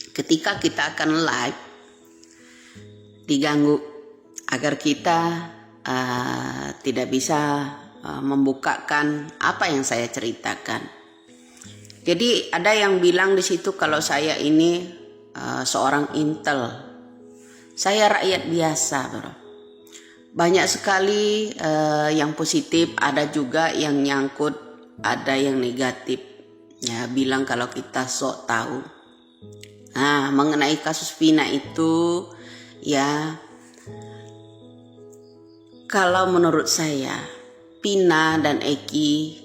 Ketika kita akan live, diganggu agar kita tidak bisa membukakan apa yang saya ceritakan. Jadi ada yang bilang di situ kalau saya ini seorang intel. Saya rakyat biasa, bro. Banyak sekali yang positif, ada juga yang nyangkut, ada yang negatif. Ya, bilang kalau kita sok tahu. Nah, mengenai kasus Vina itu, ya, kalau menurut saya, Vina dan Eki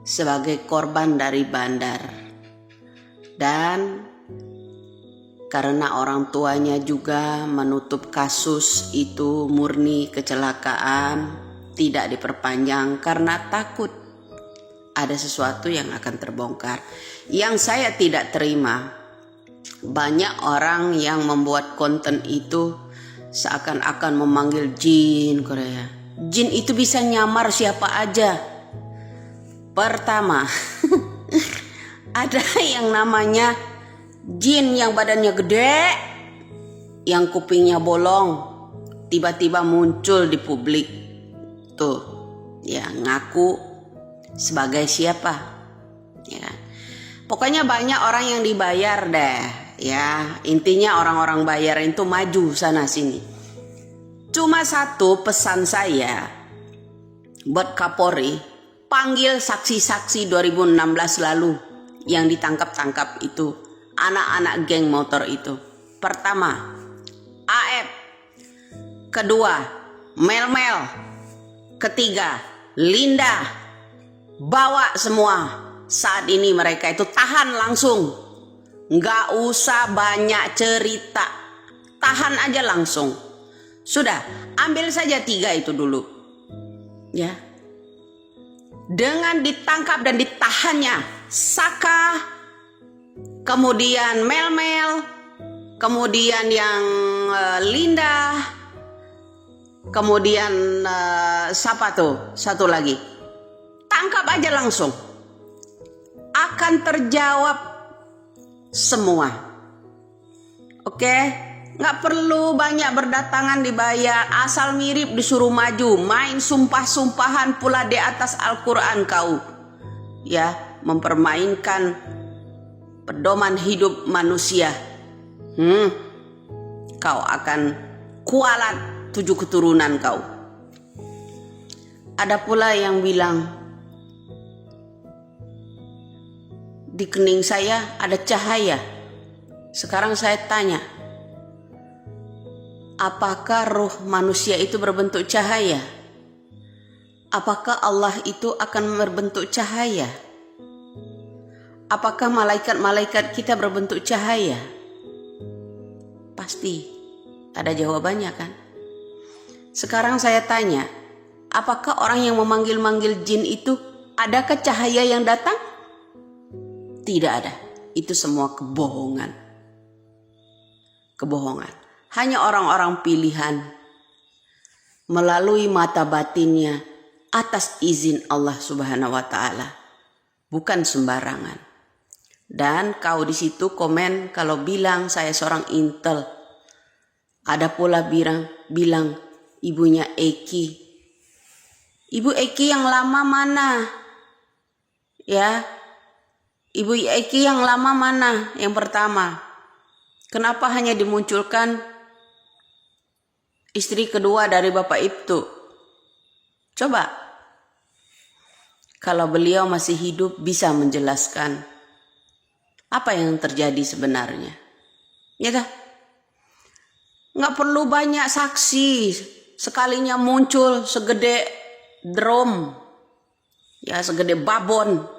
sebagai korban dari bandar, dan karena orang tuanya juga menutup kasus itu murni kecelakaan, tidak diperpanjang karena takut ada sesuatu yang akan terbongkar. Yang saya tidak terima, banyak orang yang membuat konten itu seakan-akan memanggil jin Korea. Jin itu bisa nyamar siapa aja. Pertama, ada yang namanya jin yang badannya gede, yang kupingnya bolong, tiba-tiba muncul di publik. Tuh, ya ngaku sebagai siapa? Ya. Pokoknya banyak orang yang dibayar deh. Ya, intinya orang-orang bayar itu maju sana sini. Cuma satu pesan saya buat Kapolri, panggil saksi-saksi 2016 lalu yang ditangkap-tangkap itu, anak-anak geng motor itu. Pertama, AF. Kedua, Mel-Mel. Ketiga, Linda. Bawa semua. Saat ini mereka itu tahan langsung. Nggak usah banyak cerita. Tahan aja langsung. Sudah, ambil saja 3 itu dulu. Ya. Dengan ditangkap dan ditahannya Saka, kemudian Mel-Mel, kemudian yang Linda, kemudian siapa tuh? Satu lagi. Tangkap aja langsung. Akan terjawab semua. Oke? Nggak perlu banyak berdatangan dibayar. Asal mirip disuruh maju. Main sumpah-sumpahan pula di atas Al-Quran kau. Ya, mempermainkan pedoman hidup manusia. Kau akan kualat 7 keturunan kau. Ada pula yang bilang, di kening saya ada cahaya. Sekarang saya tanya, apakah roh manusia itu berbentuk cahaya? Apakah Allah itu akan berbentuk cahaya? Apakah malaikat-malaikat kita berbentuk cahaya? Pasti ada jawabannya kan? Sekarang saya tanya, apakah orang yang memanggil-manggil jin itu, adakah cahaya yang datang? Tidak ada. Itu semua kebohongan. Kebohongan. Hanya orang-orang pilihan melalui mata batinnya atas izin Allah Subhanahu wa taala. Bukan sembarangan. Dan kau di situ komen kalau bilang saya seorang intel. Ada pula bilang ibunya Eki. Ibu Eki yang lama mana? Ya. Ibu Eki yang lama mana? Yang pertama. Kenapa hanya dimunculkan istri kedua dari Bapak Ibtu? Coba. Kalau beliau masih hidup bisa menjelaskan apa yang terjadi sebenarnya. Ya dah. Nggak perlu banyak saksi. Sekalinya muncul segede drum. Ya, segede babon.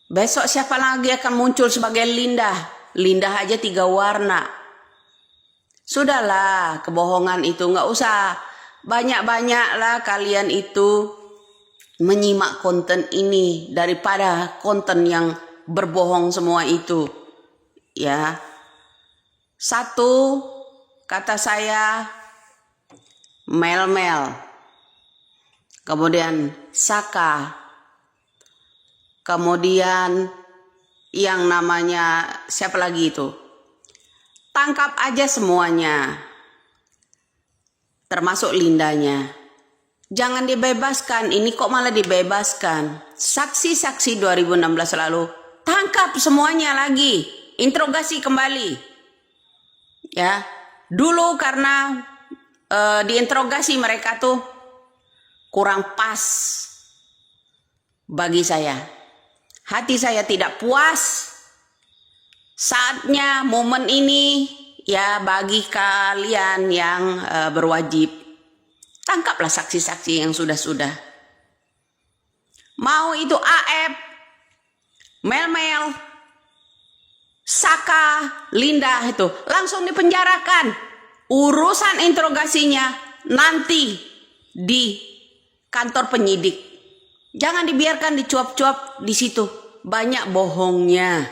Besok siapa lagi akan muncul sebagai Linda? Linda aja 3 warna. Sudahlah, kebohongan itu nggak usah banyak-banyaklah kalian itu menyimak konten ini daripada konten yang berbohong semua itu. Ya. Satu, kata saya Mel-Mel. Kemudian Saka, Kemudian yang namanya siapa lagi itu? Tangkap aja semuanya. Termasuk Lindanya. Jangan dibebaskan, ini kok malah dibebaskan. Saksi-saksi 2016 lalu, tangkap semuanya lagi. Interogasi kembali. Ya, dulu karena diinterogasi mereka tuh kurang pas bagi saya. Hati saya tidak puas. Saatnya momen ini ya bagi kalian yang berwajib, tangkaplah saksi-saksi yang sudah-sudah. Mau itu AF, Mel-Mel, Saka, Linda itu langsung dipenjarakan. Urusan interogasinya nanti di kantor penyidik. Jangan dibiarkan dicuap-cuap di situ. Banyak bohongnya.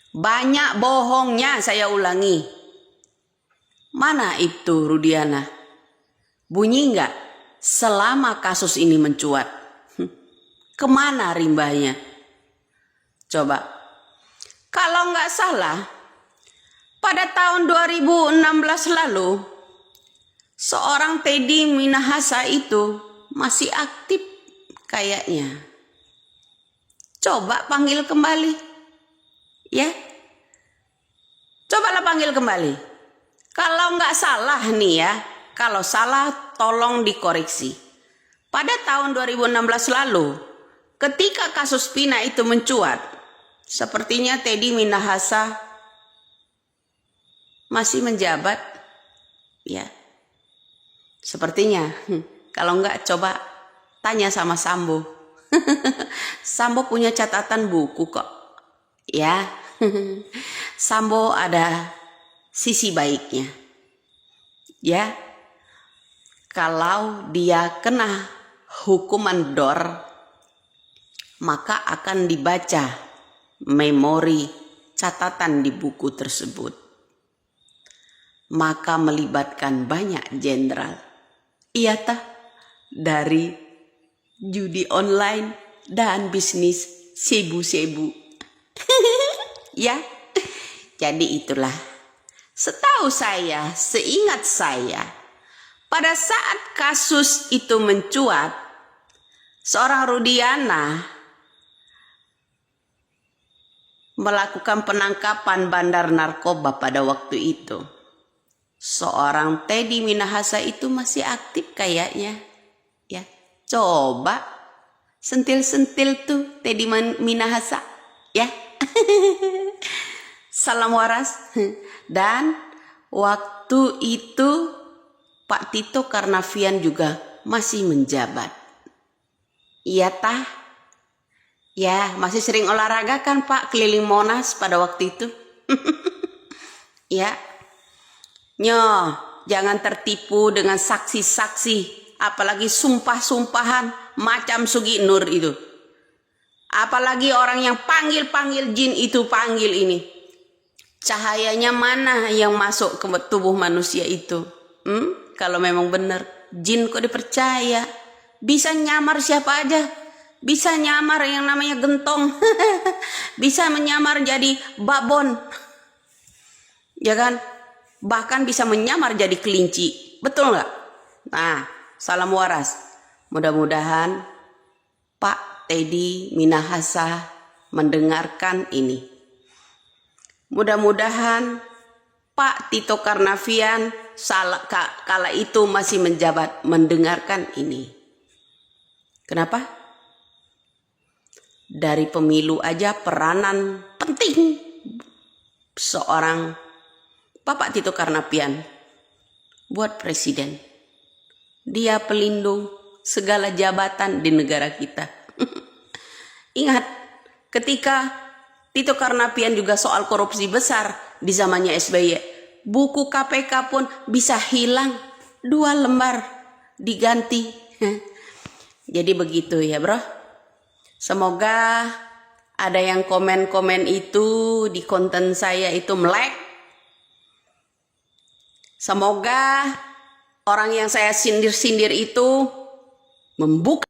Banyak bohongnya, saya ulangi. Mana itu Rudiana? Bunyi enggak selama kasus ini mencuat? Kemana rimbanya? Coba. Kalau enggak salah, pada tahun 2016 lalu, seorang Teddy Minahasa itu masih aktif kayaknya. Coba panggil kembali. Ya. Cobalah panggil kembali. Kalau nggak salah nih ya, kalau salah tolong dikoreksi. Pada tahun 2016 lalu, ketika kasus Pina itu mencuat, sepertinya Teddy Minahasa masih menjabat. Ya. Sepertinya. Kalau nggak coba tanya sama Sambo. Sambo punya catatan buku kok. Ya. Sambo ada sisi baiknya. Ya. Kalau dia kena hukuman DOR, maka akan dibaca memori catatan di buku tersebut. Maka melibatkan banyak jenderal. Iya tah? Dari judi online dan bisnis sebu-sebu. Ya, jadi itulah. Setahu saya, seingat saya, pada saat kasus itu mencuat, seorang Rudiana melakukan penangkapan bandar narkoba pada waktu itu. Seorang Teddy Minahasa itu masih aktif kayaknya. Ya, coba sentil-sentil tuh Teddy Minahasa. Ya. Salam waras. Dan waktu itu Pak Tito Karnavian juga masih menjabat. Iya tah? Ya, masih sering olahraga kan Pak keliling Monas pada waktu itu. Ya. Nyo, jangan tertipu dengan saksi-saksi, apalagi sumpah-sumpahan macam Sugi Nur itu. Apalagi orang yang panggil-panggil jin itu panggil ini. Cahayanya mana yang masuk ke tubuh manusia itu? Kalau memang benar, jin kok dipercaya? Bisa nyamar siapa aja. Bisa nyamar yang namanya gentong. Bisa menyamar jadi babon. Ya kan? Bahkan bisa menyamar jadi kelinci. Betul nggak? Nah, salam waras. Mudah-mudahan Pak Teddy Minahasa mendengarkan ini. Mudah-mudahan Pak Tito Karnavian kala itu masih menjabat mendengarkan ini. Kenapa? Dari pemilu aja peranan penting seorang Bapak Tito Karnavian buat presiden. Dia pelindung segala jabatan di negara kita. Ingat, ketika Tito Karnavian juga soal korupsi besar di zamannya SBY, buku KPK pun bisa hilang 2 lembar diganti. Jadi begitu ya bro. Semoga ada yang komen-komen itu di konten saya itu melek. Semoga orang yang saya sindir-sindir itu membuka